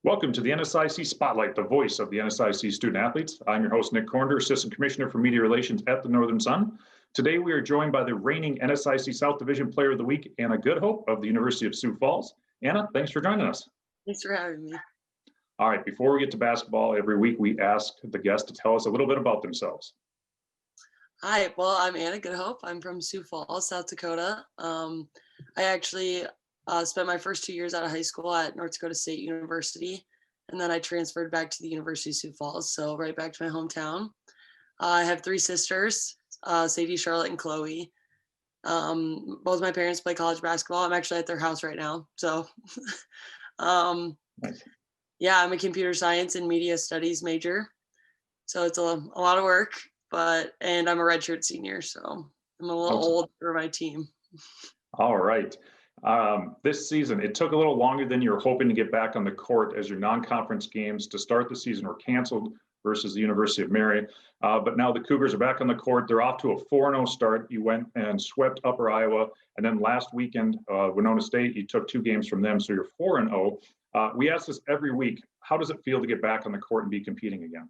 Welcome to the NSIC Spotlight, the voice of the NSIC student athletes. I'm your host, Nick Cornder, Assistant Commissioner for Media Relations at the Northern Sun. Today, we are joined by the reigning NSIC South Division Player of the Week, Anna Goodhope of the University of Sioux Falls. Anna, thanks for joining us. Thanks for having me. All right, before we get to basketball, every week we ask the guests to tell us a little bit about themselves. Hi, well, I'm Anna Goodhope. I'm from Sioux Falls, South Dakota. I actually spent my first 2 years out of high school at North Dakota State University, and then I transferred back to the University of Sioux Falls, so right back to my hometown. I have three sisters, Sadie, Charlotte, and Chloe. Both my parents play college basketball. I'm actually at their house right now. So, Nice. yeah, I'm a computer science and media studies major. So it's a lot of work, and I'm a redshirt senior, so I'm a little Awesome. old for my team. All right. This season, it took a little longer than you were hoping to get back on the court as your non-conference games to start the season were canceled versus the University of Mary. But now the Cougars are back on the court. They're off to a 4-0 start. You went and swept Upper Iowa. And then last weekend, Winona State, you took 2 games from them. So you're 4-0. We ask this every week. How does it feel to get back on the court and be competing again?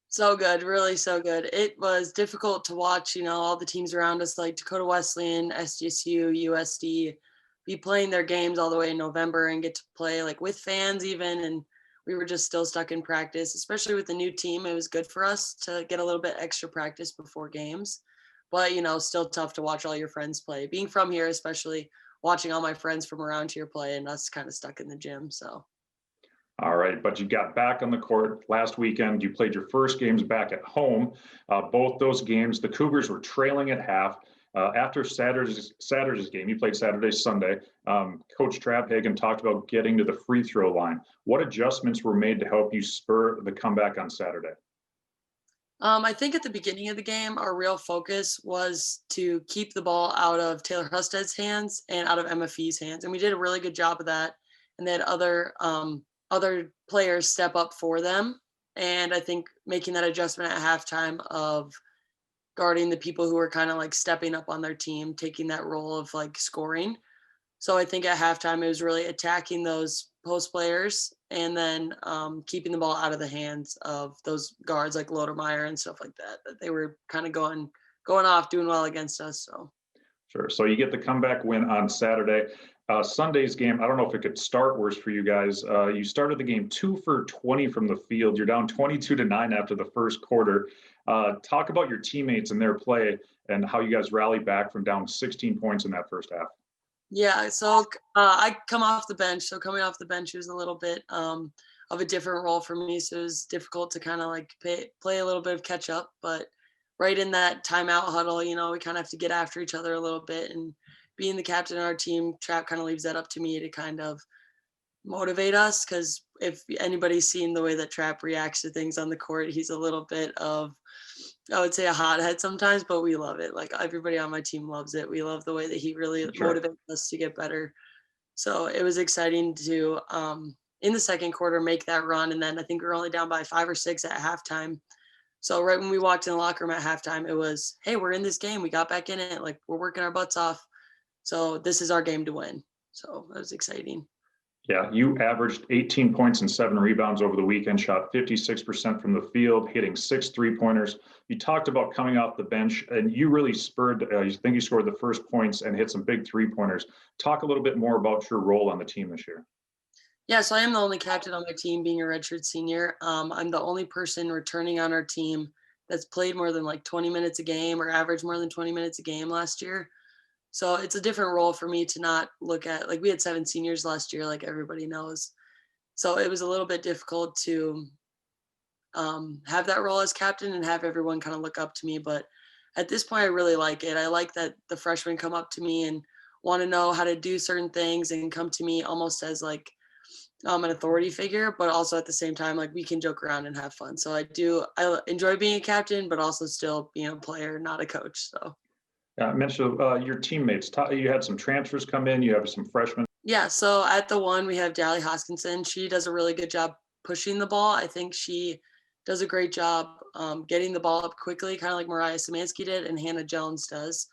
So good, really so good. It was difficult to watch, all the teams around us like Dakota Wesleyan, SDSU, USD, be playing their games all the way in November and get to play like with fans even. And we were just still stuck in practice, especially with the new team. It was good for us to get a little bit extra practice before games. But, still tough to watch all your friends play. Being from here, especially watching all my friends from around here play and us kind of stuck in the gym. So. All right, but you got back on the court last weekend. You played your first games back at home. Both those games, the Cougars were trailing at half. After Saturday's game, you played Saturday, Sunday. Coach Trav Hagan talked about getting to the free throw line. What adjustments were made to help you spur the comeback on Saturday? I think at the beginning of the game, our real focus was to keep the ball out of Taylor Husted's hands and out of MFE's hands. And we did a really good job of that. And then other players step up for them. And I think making that adjustment at halftime of guarding the people who are kind of like stepping up on their team, taking that role of like scoring. So I think at halftime, it was really attacking those post players and then keeping the ball out of the hands of those guards like Lodemeyer and stuff like that, that they were kind of going off, doing well against us. So. Sure. So you get the comeback win on Saturday. Sunday's game, I don't know if it could start worse for you guys. You started the game 2 for 20 from the field. You're down 22-9 after the first quarter. Talk about your teammates and their play and how you guys rallied back from down 16 points in that first half. Yeah, so I come off the bench. So coming off the bench was a little bit of a different role for me. So it was difficult to kind of like play a little bit of catch up. But right in that timeout huddle, we kind of have to get after each other a little bit. And being the captain of our team, Trap kind of leaves that up to me to kind of motivate us. Because if anybody's seen the way that Trap reacts to things on the court, he's a little bit of, I would say, a hothead sometimes, but we love it. Like everybody on my team loves it. We love the way that he really motivates us to get better. So it was exciting to, in the second quarter, make that run. And then I think we were only down by 5 or 6 at halftime. So right when we walked in the locker room at halftime, it was, hey, we're in this game. We got back in it. Like we're working our butts off. So this is our game to win. So that was exciting. Yeah, you averaged 18 points and 7 rebounds over the weekend, shot 56% from the field, hitting 6 3-pointers. You talked about coming off the bench, and you really spurred, I think you scored the first points and hit some big 3-pointers. Talk a little bit more about your role on the team this year. Yeah, so I am the only captain on my team, being a redshirt senior. I'm the only person returning on our team that's played more than like 20 minutes a game or averaged more than 20 minutes a game last year. So it's a different role for me to not look at, like we had 7 seniors last year, like everybody knows. So it was a little bit difficult to have that role as captain and have everyone kind of look up to me. But at this point, I really like it. I like that the freshmen come up to me and want to know how to do certain things and come to me almost as like an authority figure, but also at the same time, like we can joke around and have fun. So I enjoy being a captain, but also still being a player, not a coach. So. I mentioned your teammates. You had some transfers come in. You have some freshmen. Yeah, so at the one, we have Dally Hoskinson. She does a really good job pushing the ball. I think she does a great job getting the ball up quickly, kind of like Mariah Szymanski did and Hannah Jones does.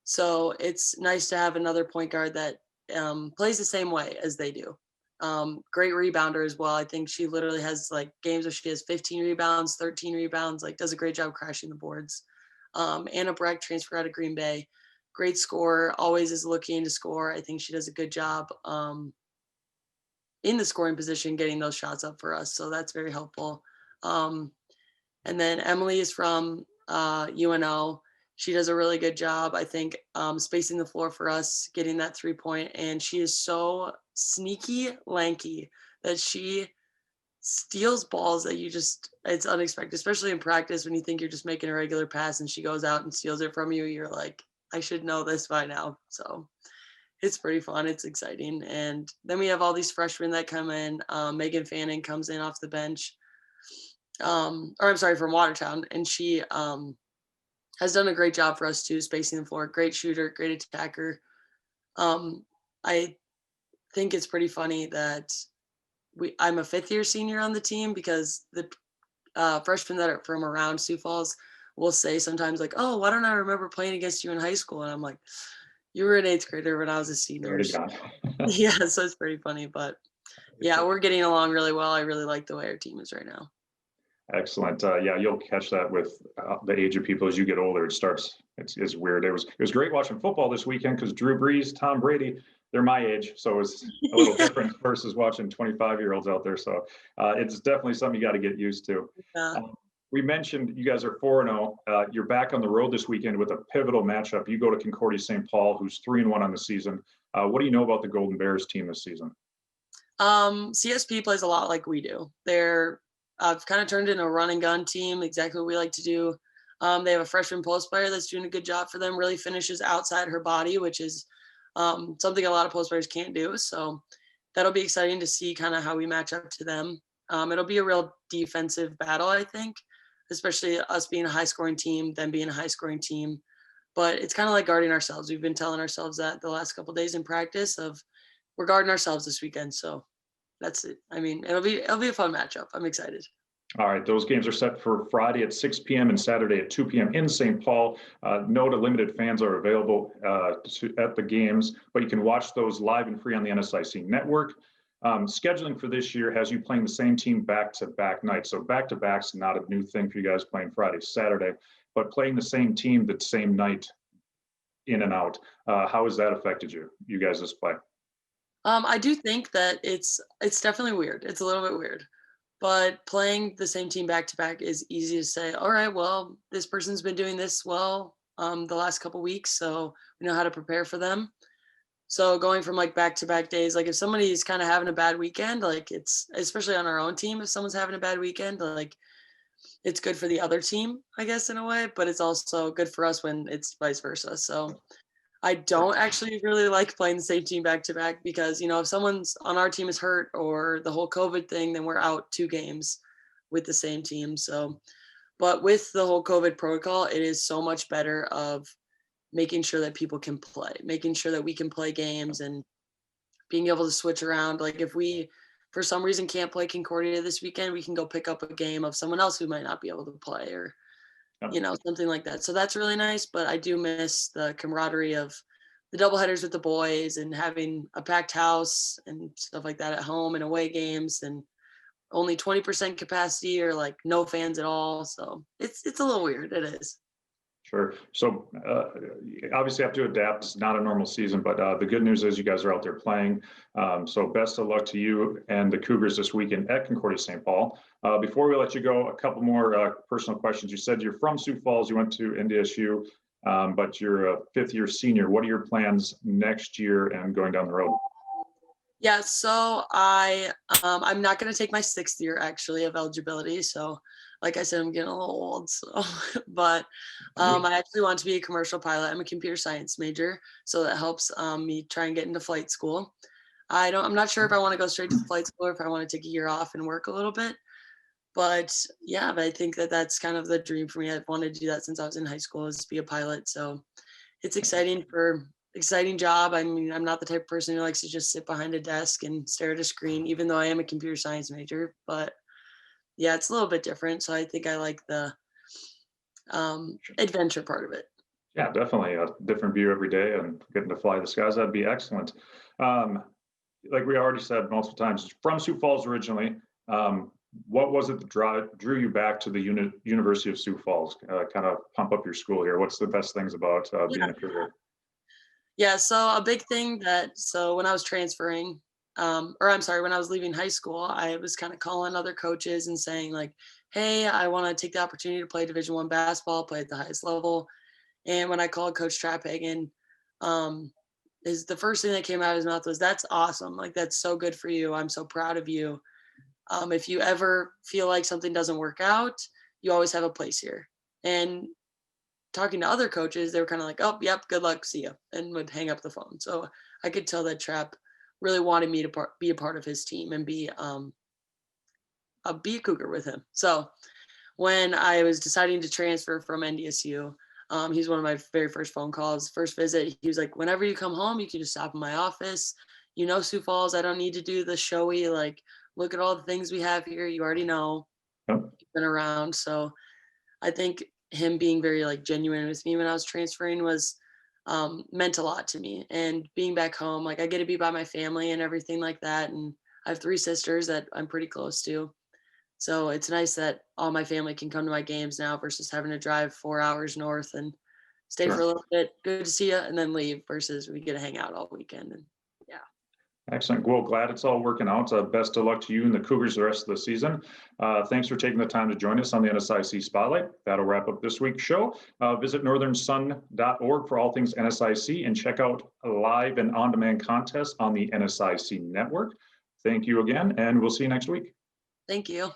So it's nice to have another point guard that plays the same way as they do. Great rebounder as well. I think she literally has like games where she has 15 rebounds, 13 rebounds, like does a great job crashing the boards. Anna Breck, transfer out of Green Bay, great scorer, always is looking to score. I think she does a good job in the scoring position, getting those shots up for us. So that's very helpful. Um, and then Emily is from UNO. She does a really good job, I think, spacing the floor for us, getting that 3-point. And she is so sneaky, lanky that she steals balls that it's unexpected, especially in practice when you think you're just making a regular pass and she goes out and steals it from you. You're like, I should know this by now. So it's pretty fun. It's exciting. And then we have all these freshmen that come in. Megan Fanning comes in off the bench. Or I'm sorry, from Watertown. And she has done a great job for us too, spacing the floor. Great shooter, great attacker. I think it's pretty funny that I'm a 5th-year senior on the team because the freshmen that are from around Sioux Falls will say sometimes like, oh, why don't I remember playing against you in high school? And I'm like, you were an 8th grader when I was a senior. So, yeah, so it's pretty funny. But yeah, we're getting along really well. I really like the way our team is right now. Excellent. Yeah, you'll catch that with the age of people as you get older. It's weird. It was great watching football this weekend because Drew Brees, Tom Brady, they're my age, so it was a little different versus watching 25-year-olds out there. So it's definitely something you got to get used to. Yeah. We mentioned you guys are 4-0. You're back on the road this weekend with a pivotal matchup. You go to Concordia St. Paul, who's 3-1 on the season. What do you know about the Golden Bears team this season? CSP plays a lot like we do. They're kind of turned into a run and gun team, exactly what we like to do. They have a freshman post player that's doing a good job for them, really finishes outside her body, which is something a lot of post players can't do. So that'll be exciting to see kind of how we match up to them. It'll be a real defensive battle, I think, especially us being a high scoring team, them being a high scoring team. But it's kind of like guarding ourselves. We've been telling ourselves that the last couple of days in practice of we're guarding ourselves this weekend. So that's it. I mean, it'll be a fun matchup. I'm excited. All right, those games are set for Friday at 6 p.m. and Saturday at 2 p.m. in St. Paul. Note limited fans are available at the games, but you can watch those live and free on the NSIC network. Scheduling for this year has you playing the same team back-to-back nights. So back-to-back's not a new thing for you guys playing Friday, Saturday, but playing the same team the same night in and out. How has that affected you guys' play? I do think that it's definitely weird. It's a little bit weird, but playing the same team back to back is easy to say. All right, well, this person's been doing this well the last couple weeks, so we know how to prepare for them. So going from like back to back days, like if somebody's kind of having a bad weekend, like it's especially on our own team, if someone's having a bad weekend, like it's good for the other team, I guess, in a way, but it's also good for us when it's vice versa. So I don't actually really like playing the same team back to back because, if someone's on our team is hurt or the whole COVID thing, then we're out 2 games with the same team. So, but with the whole COVID protocol, it is so much better of making sure that people can play, making sure that we can play games and being able to switch around. Like if we, for some reason, can't play Concordia this weekend, we can go pick up a game of someone else who might not be able to play or something like that. So that's really nice, but I do miss the camaraderie of the doubleheaders with the boys and having a packed house and stuff like that at home and away games and only 20% capacity or like no fans at all. So it's a little weird. It is. Sure. So obviously have to adapt. It's not a normal season, but the good news is you guys are out there playing. So best of luck to you and the Cougars this weekend at Concordia St. Paul. Before we let you go, a couple more personal questions. You said you're from Sioux Falls. You went to NDSU, but you're a 5th-year senior. What are your plans next year and going down the road? Yeah, so I'm not going to take my 6th year actually of eligibility. So like I said, I'm getting a little old. So, but I actually want to be a commercial pilot. I'm a computer science major, so that helps me try and get into flight school. I'm not sure if I want to go straight to flight school or if I want to take a year off and work a little bit. But yeah, but I think that that's kind of the dream for me. I've wanted to do that since I was in high school, is to be a pilot. So it's exciting job. I mean, I'm not the type of person who likes to just sit behind a desk and stare at a screen, even though I am a computer science major. But yeah, it's a little bit different. So I think I like the adventure part of it. Yeah, definitely a different view every day and getting to fly the skies. That'd be excellent. like we already said multiple times, from Sioux Falls originally. What was it that drew you back to the University of Sioux Falls? Kind of pump up your school here. What's the best things about being a Cougar? Yeah, so a big thing so when I was transferring, or I'm sorry, when I was leaving high school, I was kind of calling other coaches and saying like, "Hey, I want to take the opportunity to play Division I basketball, play at the highest level." And when I called Coach Trapphagen, is the first thing that came out of his mouth was, "That's awesome! Like that's so good for you. I'm so proud of you. If you ever feel like something doesn't work out, you always have a place here." And talking to other coaches, they were kind of like, "Oh, yep, good luck, see ya," and would hang up the phone. So I could tell that Trap really wanted me to be a part of his team and be a Cougar with him. So when I was deciding to transfer from NDSU, he's one of my very first phone calls, first visit. He was like, "Whenever you come home, you can just stop in my office. You know, Sioux Falls, I don't need to do the showy, like, look at all the things we have here. You already know, Yep. you've been around." So I think him being very like genuine with me when I was transferring was meant a lot to me. And being back home, like I get to be by my family and everything like that. And I have 3 sisters that I'm pretty close to. So it's nice that all my family can come to my games now versus having to drive 4 hours north and stay for a Sure. little bit. Good to see you, and then leave versus we get to hang out all weekend. And yeah, Excellent. Well, glad it's all working out. Best of luck to you and the Cougars the rest of the season. Thanks for taking the time to join us on the NSIC Spotlight. That'll wrap up this week's show. Visit northernsun.org for all things NSIC and check out live and on-demand contests on the NSIC network. Thank you again, and we'll see you next week. thank you.